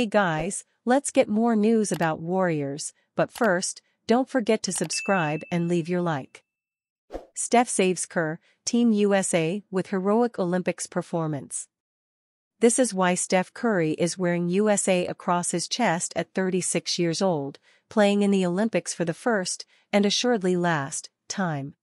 Hey guys, let's get more news about Warriors, but first, don't forget to subscribe and leave your like. Steph saves Kerr, Team USA with heroic Olympics performance. This is why Steph Curry is wearing USA across his chest at 36 years old, playing in the Olympics for the first, and assuredly last, time.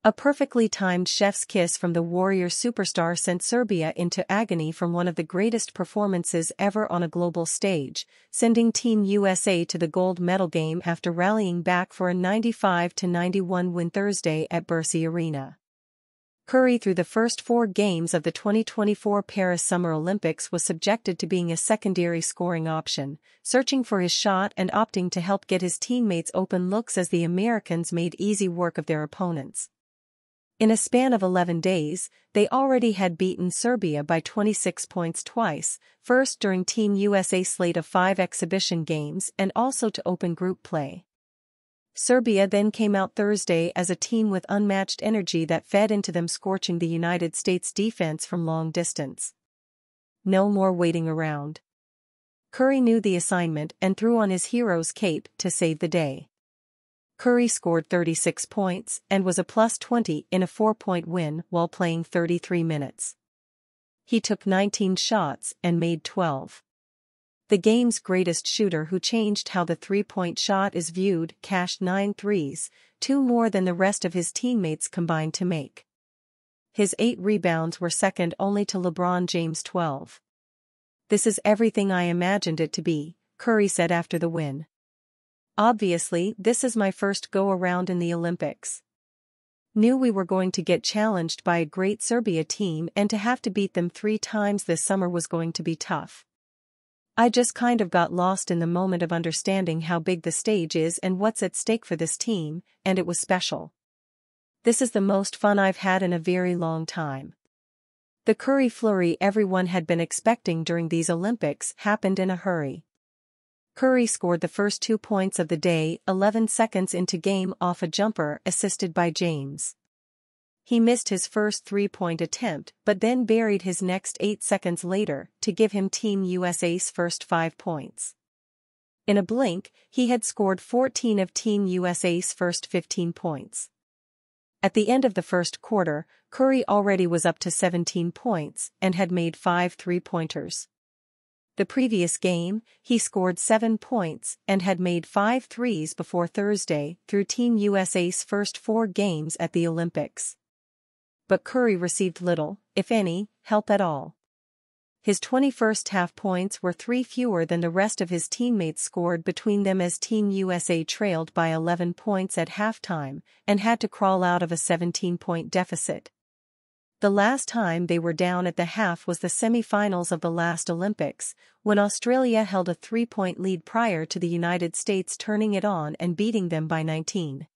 A perfectly timed chef's kiss from the Warrior superstar sent Serbia into agony from one of the greatest performances ever on a global stage, sending Team USA to the gold medal game after rallying back for a 95-91 win Thursday at Bercy Arena. Curry, through the first 4 games of the 2024 Paris Summer Olympics, was subjected to being a secondary scoring option, searching for his shot and opting to help get his teammates open looks as the Americans made easy work of their opponents. In a span of 11 days, they already had beaten Serbia by 26 points twice, first during Team USA's slate of 5 exhibition games and also to open group play. Serbia then came out Thursday as a team with unmatched energy that fed into them, scorching the United States defense from long distance. No more waiting around. Curry knew the assignment and threw on his hero's cape to save the day. Curry scored 36 points and was a +20 in a 4-point win while playing 33 minutes. He took 19 shots and made 12. The game's greatest shooter, who changed how the 3-point shot is viewed, cashed 9 threes, 2 more than the rest of his teammates combined to make. His 8 rebounds were second only to LeBron James' 12. "This is everything I imagined it to be," Curry said after the win. "Obviously, this is my first go-around in the Olympics. Knew we were going to get challenged by a great Serbia team, and to have to beat them 3 times this summer was going to be tough. I just kind of got lost in the moment of understanding how big the stage is and what's at stake for this team, and it was special. This is the most fun I've had in a very long time." The Curry flurry everyone had been expecting during these Olympics happened in a hurry. Curry scored the first 2 points of the day 11 seconds into game off a jumper assisted by James. He missed his first 3-point attempt but then buried his next 8 seconds later to give him Team USA's first 5 points. In a blink, he had scored 14 of Team USA's first 15 points. At the end of the first quarter, Curry already was up to 17 points and had made 5 3-pointers. The previous game, he scored 7 points and had made 5 threes before Thursday through Team USA's first 4 games at the Olympics. But Curry received little, if any, help at all. His 21st half points were 3 fewer than the rest of his teammates scored between them as Team USA trailed by 11 points at halftime and had to crawl out of a 17-point deficit. The last time they were down at the half was the semi-finals of the last Olympics, when Australia held a 3-point lead prior to the United States turning it on and beating them by 19.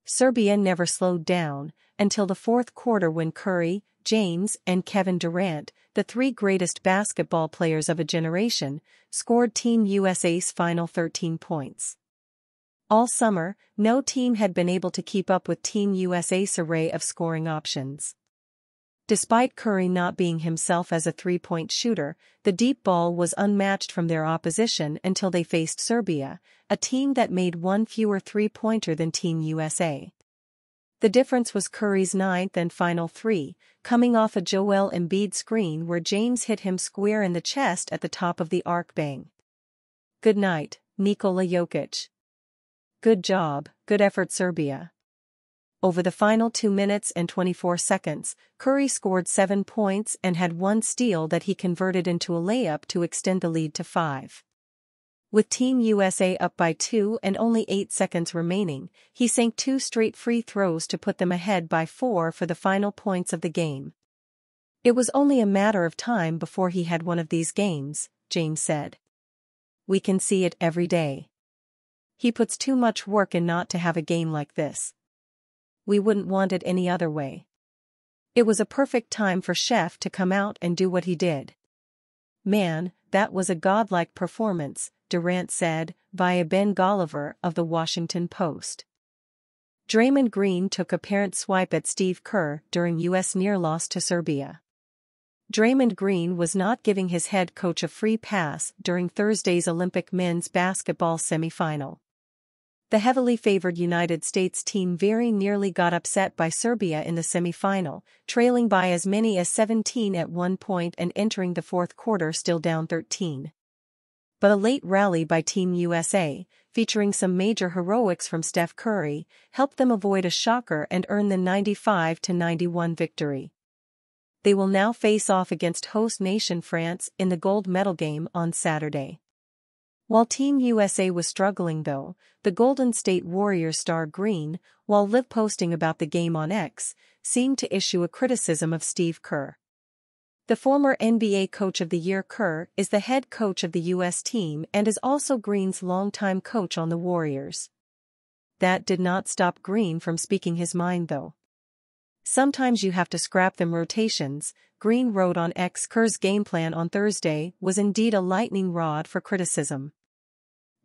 Serbia never slowed down until the 4th quarter, when Curry, James, and Kevin Durant, the 3 greatest basketball players of a generation, scored Team USA's final 13 points. All summer, no team had been able to keep up with Team USA's array of scoring options. Despite Curry not being himself as a 3-point shooter, the deep ball was unmatched from their opposition until they faced Serbia, a team that made 1 fewer 3-pointer than Team USA. The difference was Curry's 9th and final 3, coming off a Joel Embiid screen where James hit him square in the chest at the top of the arc. Bang. Good night, Nikola Jokic. Good job, good effort, Serbia. Over the final 2 minutes and 24 seconds, Curry scored 7 points and had 1 steal that he converted into a layup to extend the lead to 5. With Team USA up by 2 and only 8 seconds remaining, he sank 2 straight free throws to put them ahead by 4 for the final points of the game. "It was only a matter of time before he had one of these games," James said. "We can see it every day. He puts too much work in not to have a game like this. We wouldn't want it any other way. It was a perfect time for Chef to come out and do what he did. Man, that was a godlike performance," Durant said, via Ben Golliver of The Washington Post. Draymond Green took a parent swipe at Steve Kerr during U.S. near loss to Serbia. Draymond Green was not giving his head coach a free pass during Thursday's Olympic men's basketball semifinal. The heavily favored United States team very nearly got upset by Serbia in the semifinal, trailing by as many as 17 at one point and entering the fourth quarter still down 13. But a late rally by Team USA, featuring some major heroics from Steph Curry, helped them avoid a shocker and earn the 95-91 victory. They will now face off against host nation France in the gold medal game on Saturday. While Team USA was struggling though, the Golden State Warriors star Green, while live posting about the game on X, seemed to issue a criticism of Steve Kerr. The former NBA Coach of the Year Kerr is the head coach of the US team and is also Green's longtime coach on the Warriors. That did not stop Green from speaking his mind though. "Sometimes you have to scrap them rotations," Green wrote on X. Kerr's game plan on Thursday was indeed a lightning rod for criticism.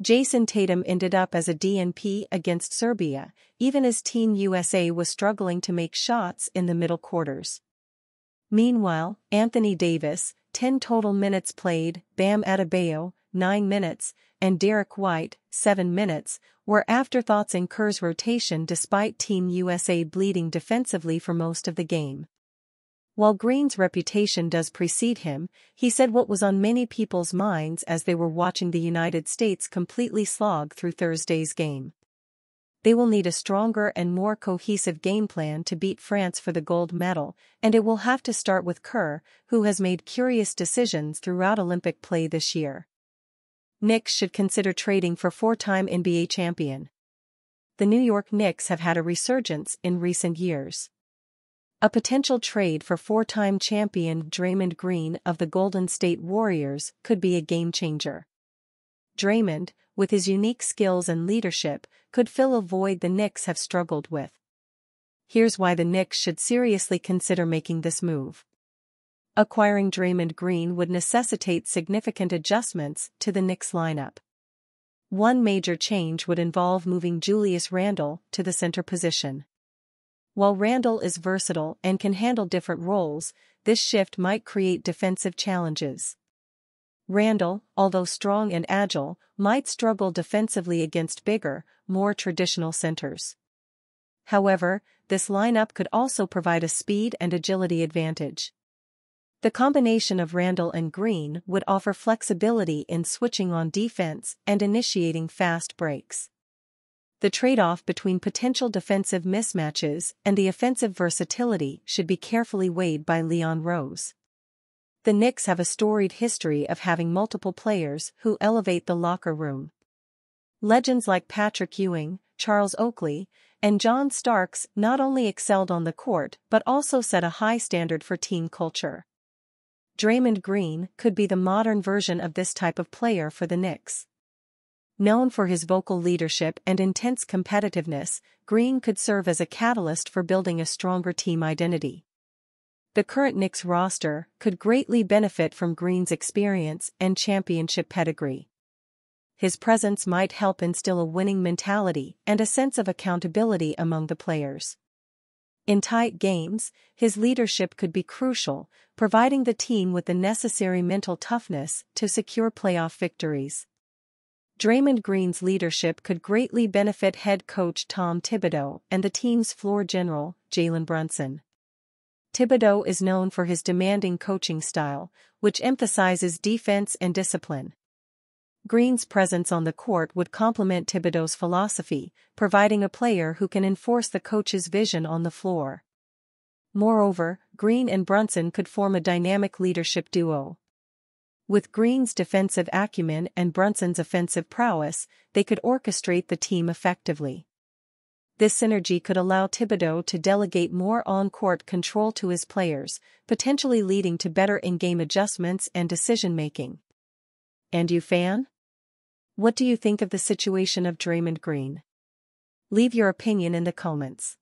Jason Tatum ended up as a DNP against Serbia, even as Team USA was struggling to make shots in the middle quarters. Meanwhile, Anthony Davis, 10 total minutes played, Bam Adebayo, 9 minutes, and Derek White, 7 minutes, were afterthoughts in Kerr's rotation despite Team USA bleeding defensively for most of the game. While Green's reputation does precede him, he said what was on many people's minds as they were watching the United States completely slog through Thursday's game. They will need a stronger and more cohesive game plan to beat France for the gold medal, and it will have to start with Kerr, who has made curious decisions throughout Olympic play this year. Knicks should consider trading for four-time NBA champion. The New York Knicks have had a resurgence in recent years. A potential trade for four-time champion Draymond Green of the Golden State Warriors could be a game-changer. Draymond, with his unique skills and leadership, could fill a void the Knicks have struggled with. Here's why the Knicks should seriously consider making this move. Acquiring Draymond Green would necessitate significant adjustments to the Knicks lineup. One major change would involve moving Julius Randle to the center position. While Randle is versatile and can handle different roles, this shift might create defensive challenges. Randle, although strong and agile, might struggle defensively against bigger, more traditional centers. However, this lineup could also provide a speed and agility advantage. The combination of Randle and Green would offer flexibility in switching on defense and initiating fast breaks. The trade-off between potential defensive mismatches and the offensive versatility should be carefully weighed by Leon Rose. The Knicks have a storied history of having multiple players who elevate the locker room. Legends like Patrick Ewing, Charles Oakley, and John Starks not only excelled on the court but also set a high standard for team culture. Draymond Green could be the modern version of this type of player for the Knicks. Known for his vocal leadership and intense competitiveness, Green could serve as a catalyst for building a stronger team identity. The current Knicks roster could greatly benefit from Green's experience and championship pedigree. His presence might help instill a winning mentality and a sense of accountability among the players. In tight games, his leadership could be crucial, providing the team with the necessary mental toughness to secure playoff victories. Draymond Green's leadership could greatly benefit head coach Tom Thibodeau and the team's floor general, Jalen Brunson. Thibodeau is known for his demanding coaching style, which emphasizes defense and discipline. Green's presence on the court would complement Thibodeau's philosophy, providing a player who can enforce the coach's vision on the floor. Moreover, Green and Brunson could form a dynamic leadership duo. With Green's defensive acumen and Brunson's offensive prowess, they could orchestrate the team effectively. This synergy could allow Thibodeau to delegate more on-court control to his players, potentially leading to better in-game adjustments and decision-making. And you fan? What do you think of the situation of Draymond Green? Leave your opinion in the comments.